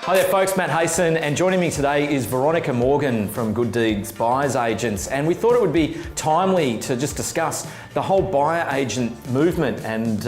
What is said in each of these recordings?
Hi there folks, Matt Hayson, and joining me today is Veronica Morgan from Good Deeds Buyers Agents, and we thought it would be timely to just discuss the whole buyer agent movement and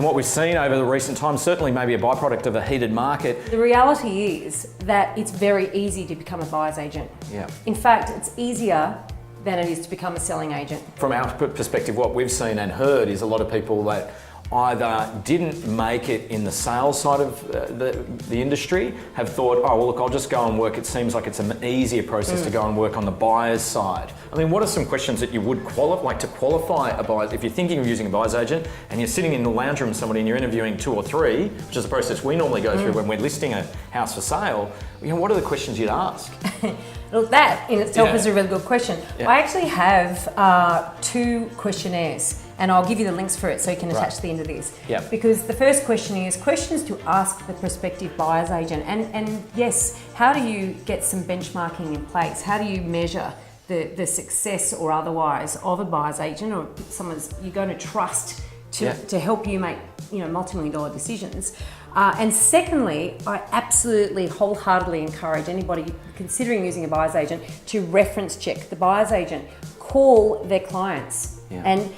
what we've seen over the recent times, certainly maybe a byproduct of a heated market. The reality is that it's very easy to become a buyer's agent. Yeah. In fact, it's easier than it is to become a selling agent. From our perspective, what we've seen and heard is a lot of people that either didn't make it in the sales side of the industry, have thought, oh, well, look, I'll just go and work. It seems like it's an easier process to go and work on the buyer's side. I mean, what are some questions that you would like to qualify a buyer? If you're thinking of using a buyer's agent and you're sitting in the lounge room with somebody and you're interviewing 2 or 3, which is a process we normally go through when we're listing a house for sale, what are the questions you'd ask? Look, that in itself is a really good question. Yeah. I actually have 2 questionnaires, and I'll give you the links for it so you can attach to the end of this. Yeah. Because the first question is questions to ask the prospective buyer's agent. And yes, how do you get some benchmarking in place? How do you measure the success or otherwise of a buyer's agent or someone you're going to trust to help you make multi-million-dollar decisions? And secondly, I absolutely wholeheartedly encourage anybody considering using a buyer's agent to reference check the buyer's agent. Call their clients. Yeah. And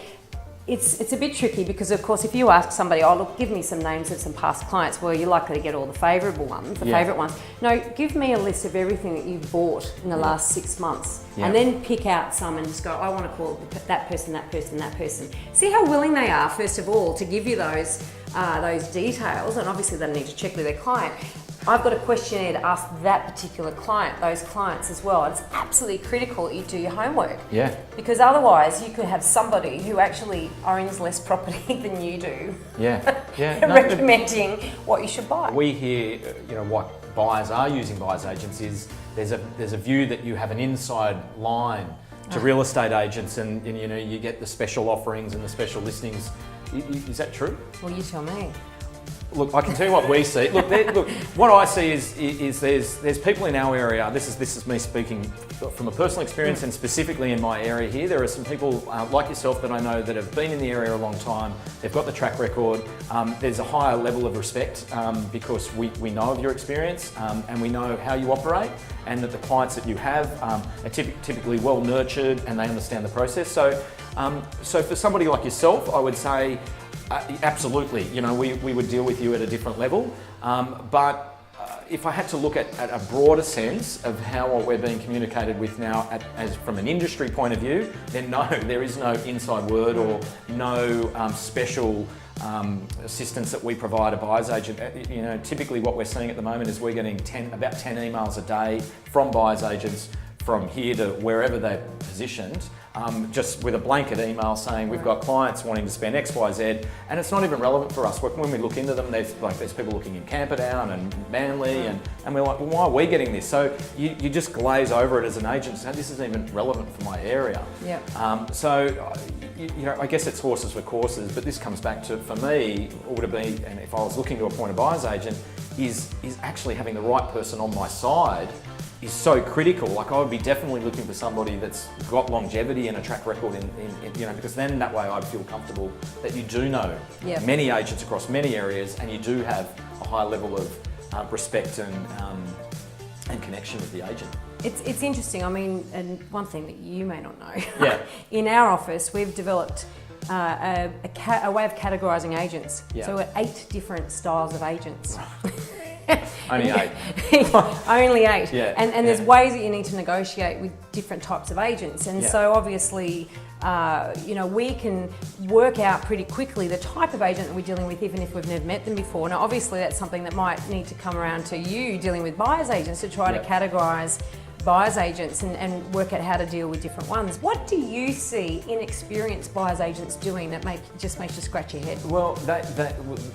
it's a bit tricky because, of course, if you ask somebody, oh, look, give me some names of some past clients, well, you're likely to get all the favourable ones, favourite ones. No, give me a list of everything that you've bought in the last 6 months and then pick out some and just go, I want to call that person, that person, that person. See how willing they are, first of all, to give you those details, and obviously they need to check with their client. I've got a questionnaire to ask that particular client, those clients as well. It's absolutely critical that you do your homework. Yeah. Because otherwise you could have somebody who actually owns less property than you do. Yeah. recommending what you should buy. We hear, what buyers are using buyers agents is there's a view that you have an inside line to real estate agents, and you get the special offerings and the special listings. Is that true? Well, you tell me. Look, I can tell you what we see. Look, what I see is there's people in our area. This is me speaking from a personal experience, and specifically in my area here. There are some people like yourself that I know that have been in the area a long time. They've got the track record. There's a higher level of respect because we know of your experience and we know how you operate, and that the clients that you have are typically well nurtured and they understand the process. So for somebody like yourself, I would say, absolutely, we would deal with you at a different level. But if I had to look at a broader sense of how we're being communicated with now as from an industry point of view, then no, there is no inside word or no special assistance that we provide a buyer's agent. Typically what we're seeing at the moment is we're getting about 10 emails a day from buyer's agents from here to wherever they're positioned, just with a blanket email saying we've got clients wanting to spend X, Y, Z, and it's not even relevant for us. When we look into them, there's people looking in Camperdown and Manly, and we're like, well, why are we getting this? So you just glaze over it as an agent, so this isn't even relevant for my area. Yeah. I guess it's horses for courses, but this comes back to, for me, would it be, and if I was looking to appoint a buyer's agent, is actually having the right person on my side is so critical. Like, I would be definitely looking for somebody that's got longevity and a track record because then that way I'd feel comfortable that you do know many agents across many areas, and you do have a high level of respect and connection with the agent. It's interesting. I mean, and one thing that you may not know, in our office we've developed a way of categorising agents. Yeah. So we're 8 different styles of agents. Only 8. Only 8. Yeah. And there's ways that you need to negotiate with different types of agents. And so obviously, we can work out pretty quickly the type of agent that we're dealing with, even if we've never met them before. Now, obviously, that's something that might need to come around to you dealing with buyer's agents to try to categorise buyer's agents and work out how to deal with different ones. What do you see inexperienced buyer's agents doing that just makes you scratch your head? Well,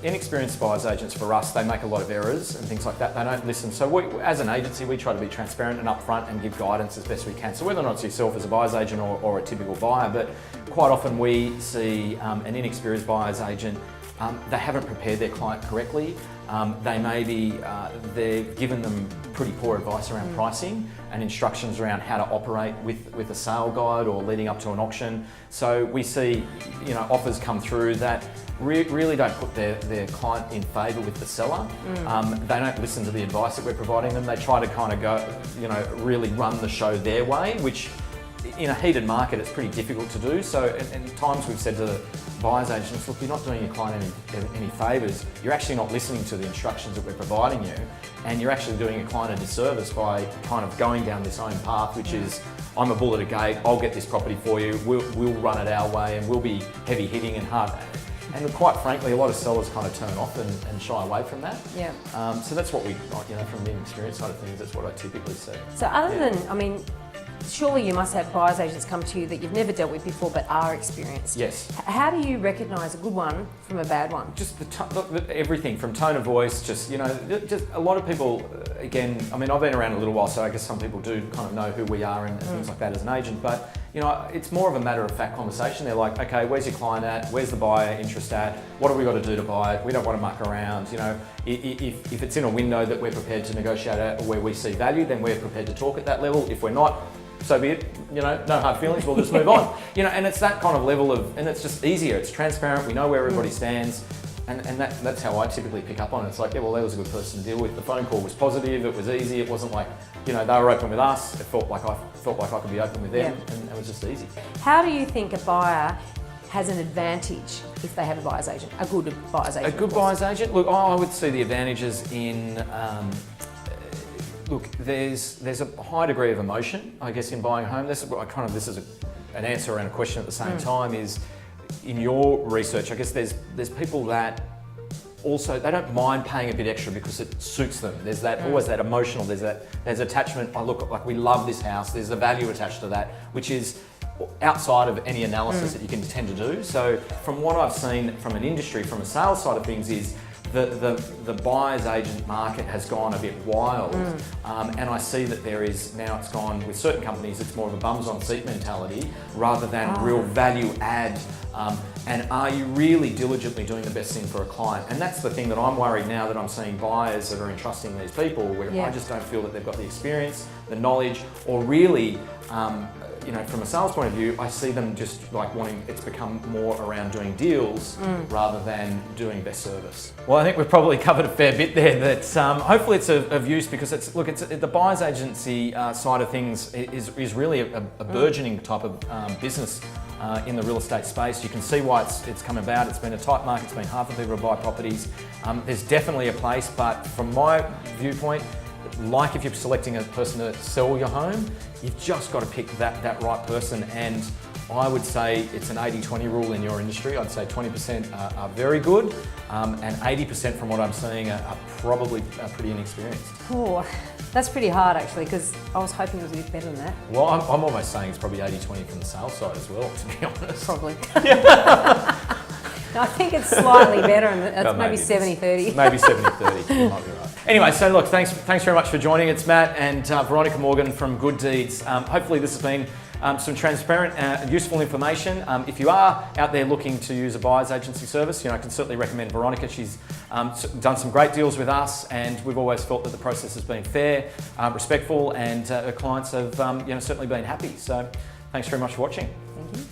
inexperienced buyer's agents, for us, they make a lot of errors and things like that. They don't listen. So as an agency, we try to be transparent and upfront and give guidance as best we can. So whether or not it's yourself as a buyer's agent or a typical buyer, but quite often we see an inexperienced buyer's agent, they haven't prepared their client correctly. They may be, they've given them pretty poor advice around pricing and instructions around how to operate with a sale guide or leading up to an auction. So we see, offers come through that really don't put their client in favour with the seller. They don't listen to the advice that we're providing them. They try to kind of go, really run the show their way, which in a heated market, it's pretty difficult to do. So, and times we've said to the buyer's agents, look, you're not doing your client any favours. You're actually not listening to the instructions that we're providing you, and you're actually doing your client a disservice by kind of going down this own path, which is, I'm a bull at a gate, I'll get this property for you, we'll run it our way, and we'll be heavy hitting and hard. And quite frankly, a lot of sellers kind of turn off and shy away from that. Yeah. So that's what we, from the experience side of things, that's what I typically see. So other than, surely you must have buyer's agents come to you that you've never dealt with before but are experienced. Yes. How do you recognise a good one from a bad one? Just everything from tone of voice, just a lot of people, again, I've been around a little while, so I guess some people do kind of know who we are and things like that as an agent, but it's more of a matter of fact conversation. They're like, okay, where's your client at? Where's the buyer interest at? What have we got to do to buy it? We don't want to muck around. If it's in a window that we're prepared to negotiate at or where we see value, then we're prepared to talk at that level. If we're not, so be it, no hard feelings, we'll just move on. And it's that kind of level and it's just easier, it's transparent, we know where everybody stands, and that's how I typically pick up on it. It's like, yeah, well, that was a good person to deal with. The phone call was positive, it was easy, it wasn't like, they were open with us, it felt like I could be open with them, and it was just easy. How do you think a buyer has an advantage if they have a buyer's agent, a good buyer's agent? A good buyer's agent? Look, I would see the advantages in, look, there's a high degree of emotion, I guess, in buying a home. This is an answer around a question at the same time. Is in your research, I guess there's people that also they don't mind paying a bit extra because it suits them. There's that always that emotional. There's attachment. I look like we love this house. There's a value attached to that, which is outside of any analysis that you can tend to do. So from what I've seen from an industry, from a sales side of things, is the buyer's agent market has gone a bit wild, and I see that it's gone with certain companies, it's more of a bums on seat mentality rather than real value add. And are you really diligently doing the best thing for a client? And that's the thing that I'm worried now that I'm seeing buyers that are entrusting these people where I just don't feel that they've got the experience, the knowledge, or really, from a sales point of view, I see them just like it's become more around doing deals rather than doing best service. Well, I think we've probably covered a fair bit there that hopefully it's of use, because it's the buyer's agency side of things is really a burgeoning type of business in the real estate space. You can see why it's come about. It's been a tight market, it's been hard for people to buy properties. There's definitely a place, but from my viewpoint, like if you're selecting a person to sell your home, you've just got to pick that right person. And I would say it's an 80-20 rule in your industry. I'd say 20% are very good, and 80% from what I'm seeing are probably pretty inexperienced. Oh, that's pretty hard actually, because I was hoping it was a bit better than that. Well, I'm almost saying it's probably 80-20 from the sales side as well, to be honest. Probably. No, I think it's slightly better, and it's maybe 70-30. Maybe 70-30, you might be right. Anyway, so look, thanks very much for joining. It's Matt and Veronica Morgan from Good Deeds. Hopefully this has been some transparent and useful information. If you are out there looking to use a buyer's agency service, I can certainly recommend Veronica. She's done some great deals with us, and we've always felt that the process has been fair, respectful, and her clients have certainly been happy. So thanks very much for watching. Thank you.